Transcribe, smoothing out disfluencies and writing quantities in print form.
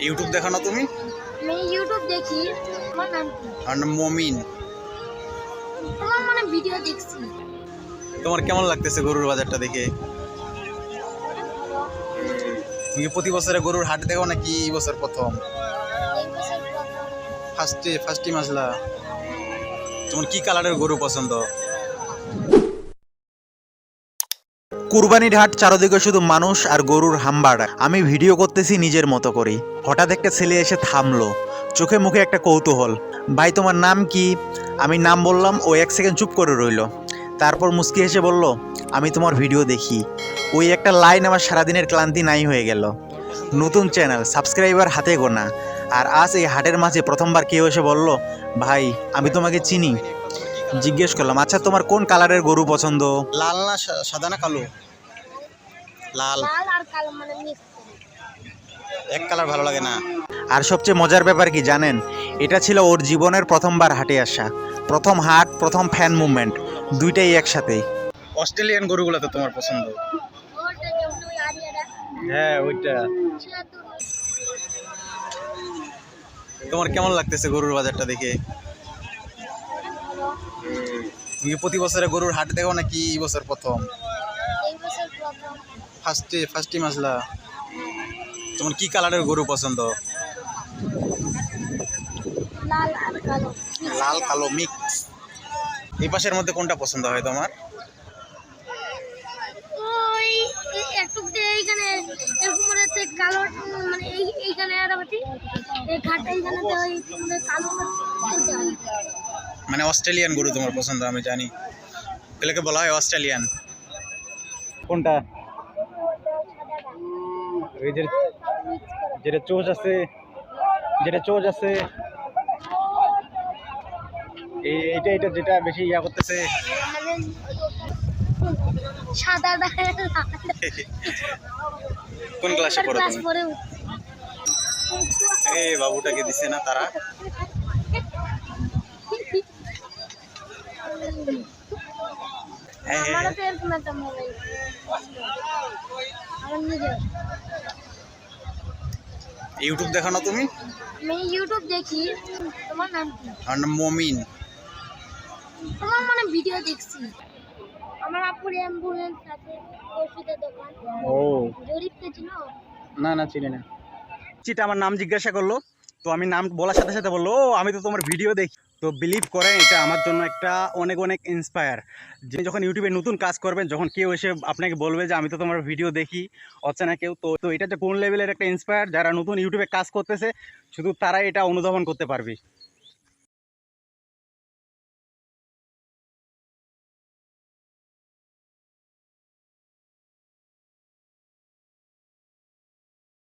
YouTube দেখো না তুমি? আমি ইউটিউব দেখি। তোমার নাম কি? আমার নাম মমিন। তোমার মানে ভিডিও দেখছি। তোমার কেমন লাগতেছে গরুর বাজারটা দেখে? তুমি কি প্রতি বছরে গরুর হাট দেখো নাকি এই বছর প্রথম? এই বছর প্রথম। ফার্স্ট টাইম আসলা? তোমার কি কালারের গরু পছন্দ? কুরবানির হাট চারদিকে শুধু মানুষ আর গরুর হাম্বার। আমি ভিডিও করতেছি নিজের মতো করে। হঠাৎ একটা ছেলে এসে থামলো, চোখে মুখে একটা কৌতূহল। ভাই তোমার নাম কি? আমি নাম বললাম, ও 1 সেকেন্ড চুপ করে রইলো। তারপর মুস্কি হেসে বলল, আমি তোমার ভিডিও দেখি। ওই একটা লাইন আমার সারাদিনের ক্লান্তি নাই হয়ে গেল। নতুন চ্যানেল, সাবস্ক্রাইবার হাতে গোনা। আর আজ এই হাটের মাঝে প্রথমবার কেউ এসে বলল, ভাই আমি তোমাকে চিনি। জিজ্ঞেস করলাম, আচ্ছা তোমার কোন কালারের গরু পছন্দ? লাল না সাদা না কালো? লাল। লাল আর কালো মানে মিক্স। এক কালার ভালো লাগে না। আর সবচেয়ে মজার ব্যাপার কি জানেন? এটা ছিল ওর জীবনের প্রথমবার হাটে আসা। প্রথম হাট, প্রথম ফ্যান মুভমেন্ট, দুইটাই একসাথে। অস্ট্রেলিয়ান গরুগুলো তো তোমার পছন্দ? ওটা যেমন ওই আরিয়াটা। হ্যাঁ ওইটা। সেটা তো তোমার কেমন লাগতেছে গরুর বাজারটা দেখে? ভালো। তুমি কি প্রতি বছরে গরুর হাট দেখো নাকি এই বছর প্রথম? এই বছর প্রথম। ফার্স্ট টাইম আসলা? তোমার কি কালারের গরু পছন্দ? লাল আর কালো। লাল কালো মিক্স। এই পাশের মধ্যে কোনটা পছন্দ হয় তোমার? ওই একটু এইখানে এরকম মানে কালো মানে এইখানে আর বাটি এই ঘাটটা এইখানে ওই মানে কালো মানে অস্ট্রেলিয়ান গরু তোমার পছন্দ আমি জানি, এগুলোকে বলা হয় অস্ট্রেলিয়ান। কোনটা? ওই যে যেটা চোজ আছে, এটা যেটা বেশি ইয়া করতেছে। সাদা কোন ক্লাসে পড়ো তুমি? পরে এই বাবুটাকে দিছে না তারা? হ্যাঁ আমারও তো এরকম একটা মোবাইল আমার নিজের। ইউটিউব দেখো না তুমি? আমি ইউটিউব দেখি। তোমার নাম কি? আমার নাম মমিন। তোমার মানে ভিডিও দেখছি। আমার আপুর অ্যাম্বুলেন্স আছে, ওষুধের দোকান। ও জরিপকে চিনো? না চিনি না। চিটা আমার নাম জিজ্ঞাসা করলো, তো আমি নাম বলার সাথে সাথে বললো, ও আমি তো তোমার ভিডিও দেখি। তো বিলিভ করেন এটা আমার জন্য একটা অনেক অনেক ইন্সপায়ার। যে যখন ইউটিউবে নতুন কাজ করবেন, যখন কেউ এসে আপনাকে বলবে যে আমি তো তোমার ভিডিও দেখি, অচেনা কেউ, তো তো এটা যে কোন লেভেলের একটা ইন্সপায়ার, যারা নতুন ইউটিউবে কাজ করতেছে শুধু তারাই এটা অনুধাবন করতে পারবে।